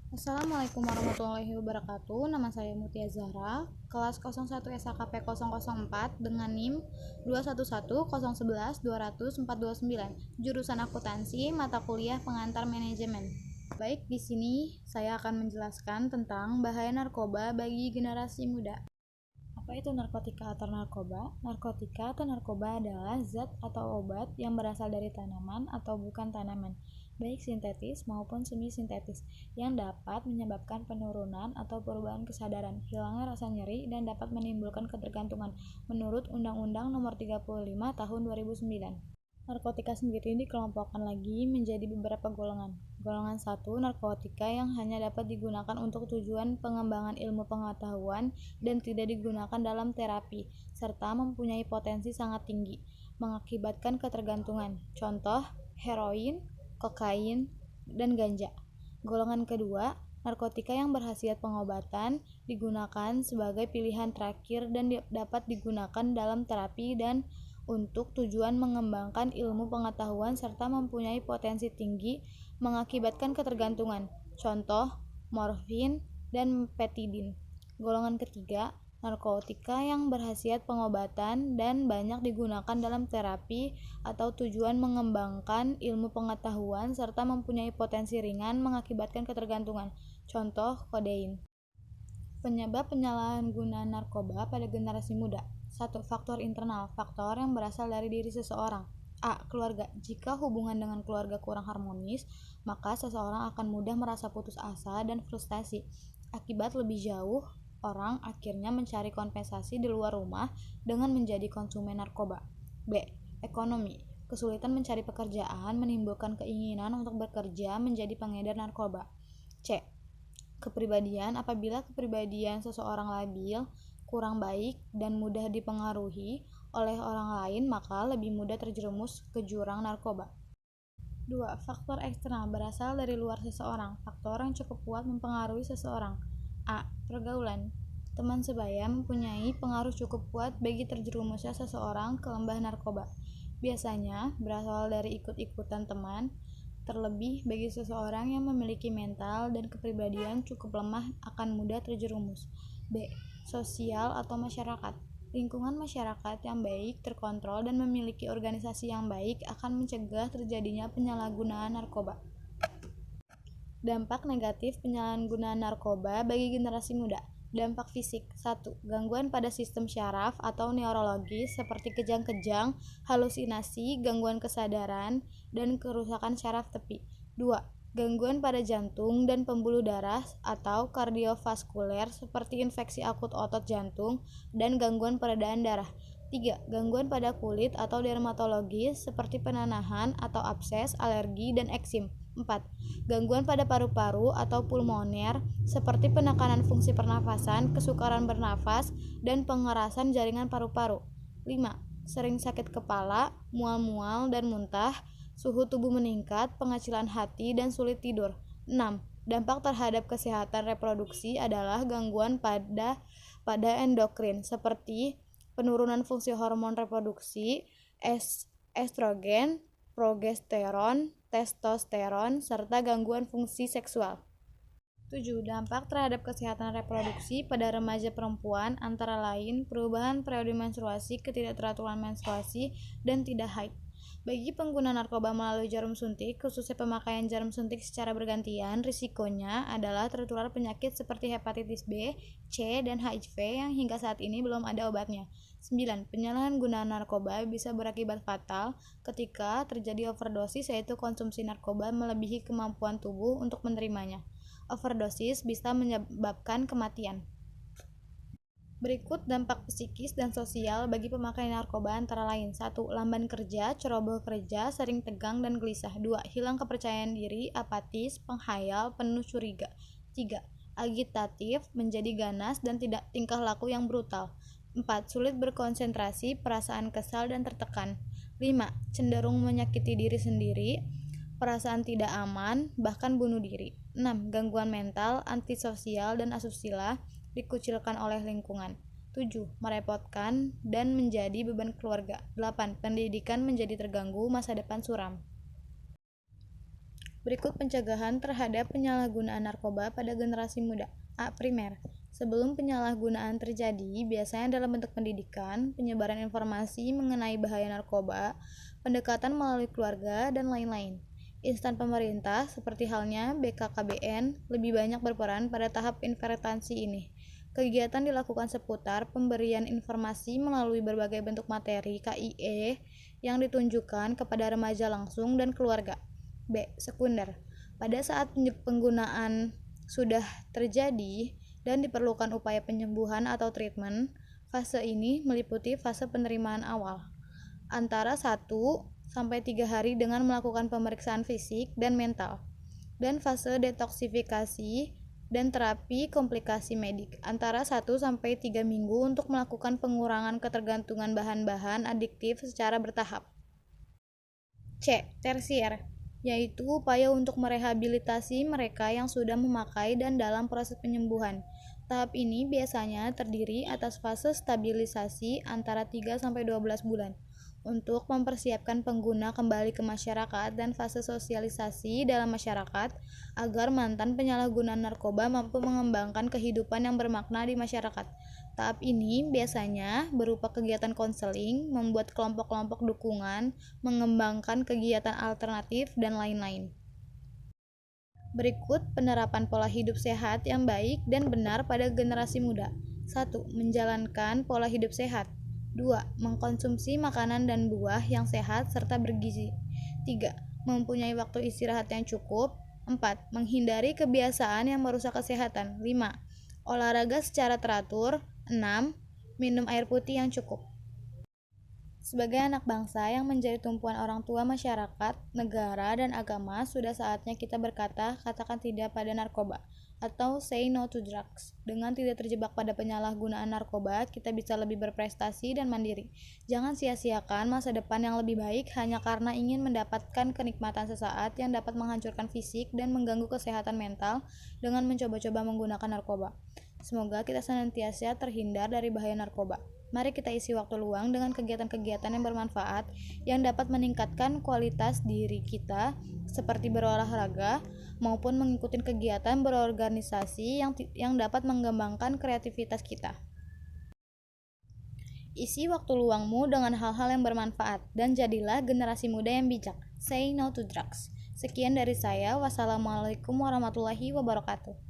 Assalamualaikum warahmatullahi wabarakatuh. Nama saya Mutia Zahra, kelas 01 SKP 004 dengan NIM 21101120429, jurusan akuntansi, mata kuliah pengantar manajemen. Baik, di sini saya akan menjelaskan tentang bahaya narkoba bagi generasi muda. Apa itu narkotika atau narkoba? Narkotika atau narkoba adalah zat atau obat yang berasal dari tanaman atau bukan tanaman, baik sintetis maupun semi-sintetis, yang dapat menyebabkan penurunan atau perubahan kesadaran, hilangnya rasa nyeri, dan dapat menimbulkan ketergantungan, menurut Undang-Undang Nomor 35 Tahun 2009. Narkotika sendiri dikelompokkan lagi menjadi beberapa golongan. Golongan 1, narkotika yang hanya dapat digunakan untuk tujuan pengembangan ilmu pengetahuan dan tidak digunakan dalam terapi, serta mempunyai potensi sangat tinggi, mengakibatkan ketergantungan. Contoh, heroin, kokain, dan ganja. Golongan kedua, narkotika yang berhasiat pengobatan, digunakan sebagai pilihan terakhir dan dapat digunakan dalam terapi dan untuk tujuan mengembangkan ilmu pengetahuan serta mempunyai potensi tinggi, mengakibatkan ketergantungan. Contoh, morfin dan petidin. Golongan ketiga, narkotika yang berhasiat pengobatan dan banyak digunakan dalam terapi atau tujuan mengembangkan ilmu pengetahuan serta mempunyai potensi ringan mengakibatkan ketergantungan. Contoh, kodein. Penyebab penyalahgunaan narkoba pada generasi muda. 1. Faktor internal, faktor yang berasal dari diri seseorang. A. Keluarga. Jika hubungan dengan keluarga kurang harmonis, maka seseorang akan mudah merasa putus asa dan frustasi. Akibat lebih jauh, orang akhirnya mencari kompensasi di luar rumah dengan menjadi konsumen narkoba. B. Ekonomi. Kesulitan mencari pekerjaan menimbulkan keinginan untuk bekerja menjadi pengedar narkoba. C. Kepribadian. Apabila kepribadian seseorang labil, kurang baik, dan mudah dipengaruhi oleh orang lain, maka lebih mudah terjerumus ke jurang narkoba. 2. Faktor eksternal berasal dari luar seseorang. Faktor yang cukup kuat mempengaruhi seseorang. A. Pergaulan. Teman sebaya mempunyai pengaruh cukup kuat bagi terjerumusnya seseorang ke lembah narkoba. Biasanya berasal dari ikut-ikutan teman, terlebih bagi seseorang yang memiliki mental dan kepribadian cukup lemah akan mudah terjerumus. B. Sosial atau masyarakat. Lingkungan masyarakat yang baik, terkontrol, dan memiliki organisasi yang baik akan mencegah terjadinya penyalahgunaan narkoba. Dampak negatif penyalahgunaan narkoba bagi generasi muda. Dampak fisik. 1. Gangguan pada sistem syaraf atau neurologis seperti kejang-kejang, halusinasi, gangguan kesadaran, dan kerusakan syaraf tepi. 2. Gangguan pada jantung dan pembuluh darah atau kardiovaskuler seperti infeksi akut otot jantung dan gangguan peredaran darah. 3. Gangguan pada kulit atau dermatologis seperti penanahan atau abses, alergi, dan eksim. 4. Gangguan pada paru-paru atau pulmoner seperti penekanan fungsi pernafasan, kesukaran bernafas, dan pengerasan jaringan paru-paru. 5. Sering sakit kepala, mual-mual dan muntah, suhu tubuh meningkat, pengacilan hati, dan sulit tidur. 6. Dampak terhadap kesehatan reproduksi adalah gangguan pada endokrin seperti penurunan fungsi hormon reproduksi, estrogen, progesteron, testosteron, serta gangguan fungsi seksual. 7. Dampak terhadap kesehatan reproduksi pada remaja perempuan antara lain perubahan periode menstruasi, ketidakteraturan menstruasi, dan tidak haid. Bagi pengguna narkoba melalui jarum suntik, khususnya pemakaian jarum suntik secara bergantian, risikonya adalah tertular penyakit seperti hepatitis B, C, dan HIV yang hingga saat ini belum ada obatnya. 9. Penyalahgunaan narkoba bisa berakibat fatal ketika terjadi overdosis, yaitu konsumsi narkoba melebihi kemampuan tubuh untuk menerimanya. Overdosis bisa menyebabkan kematian. Berikut dampak psikis dan sosial bagi pemakai narkoba antara lain. 1. Lamban kerja, ceroboh kerja, sering tegang dan gelisah. 2. Hilang kepercayaan diri, apatis, penghayal, penuh curiga. 3. Agitatif, menjadi ganas dan tidak tingkah laku yang brutal. 4. Sulit berkonsentrasi, perasaan kesal dan tertekan. 5. Cenderung menyakiti diri sendiri, perasaan tidak aman, bahkan bunuh diri. 6. Gangguan mental, antisosial dan asusila, dikucilkan oleh lingkungan. 7. Merepotkan dan menjadi beban keluarga. 8. Pendidikan menjadi terganggu, masa depan suram. Berikut pencegahan terhadap penyalahgunaan narkoba pada generasi muda. A. Primer. Sebelum penyalahgunaan terjadi, biasanya dalam bentuk pendidikan, penyebaran informasi mengenai bahaya narkoba, pendekatan melalui keluarga, dan lain-lain. Instan pemerintah, seperti halnya BKKBN, lebih banyak berperan pada tahap intervensi ini. Kegiatan dilakukan seputar pemberian informasi melalui berbagai bentuk materi KIE yang ditunjukkan kepada remaja langsung dan keluarga. B. Sekunder. Pada saat penggunaan sudah terjadi dan diperlukan upaya penyembuhan atau treatment, fase ini meliputi fase penerimaan awal, antara 1 sampai 3 hari dengan melakukan pemeriksaan fisik dan mental, dan fase detoksifikasi dan terapi komplikasi medik, antara 1 sampai 3 minggu untuk melakukan pengurangan ketergantungan bahan-bahan adiktif secara bertahap. C. Tersier, yaitu upaya untuk merehabilitasi mereka yang sudah memakai dan dalam proses penyembuhan. Tahap ini biasanya terdiri atas fase stabilisasi antara 3 sampai 12 bulan untuk mempersiapkan pengguna kembali ke masyarakat dan fase sosialisasi dalam masyarakat agar mantan penyalahguna narkoba mampu mengembangkan kehidupan yang bermakna di masyarakat. Tahap ini biasanya berupa kegiatan konseling, membuat kelompok-kelompok dukungan, mengembangkan kegiatan alternatif, dan lain-lain. Berikut penerapan pola hidup sehat yang baik dan benar pada generasi muda. 1. Menjalankan pola hidup sehat. 2. Mengkonsumsi makanan dan buah yang sehat serta bergizi. 3. Mempunyai waktu istirahat yang cukup. 4. Menghindari kebiasaan yang merusak kesehatan. 5. Olahraga secara teratur. 6. Minum air putih yang cukup. Sebagai anak bangsa yang menjadi tumpuan orang tua masyarakat, negara, dan agama, sudah saatnya kita berkata, katakan tidak pada narkoba, atau say no to drugs. Dengan tidak terjebak pada penyalahgunaan narkoba, kita bisa lebih berprestasi dan mandiri. Jangan sia-siakan masa depan yang lebih baik hanya karena ingin mendapatkan kenikmatan sesaat yang dapat menghancurkan fisik dan mengganggu kesehatan mental dengan mencoba-coba menggunakan narkoba. Semoga kita senantiasa terhindar dari bahaya narkoba. Mari kita isi waktu luang dengan kegiatan-kegiatan yang bermanfaat yang dapat meningkatkan kualitas diri kita, seperti berolahraga maupun mengikuti kegiatan berorganisasi yang dapat mengembangkan kreativitas kita. Isi waktu luangmu dengan hal-hal yang bermanfaat dan jadilah generasi muda yang bijak. Say no to drugs. Sekian dari saya. Wassalamualaikum warahmatullahi wabarakatuh.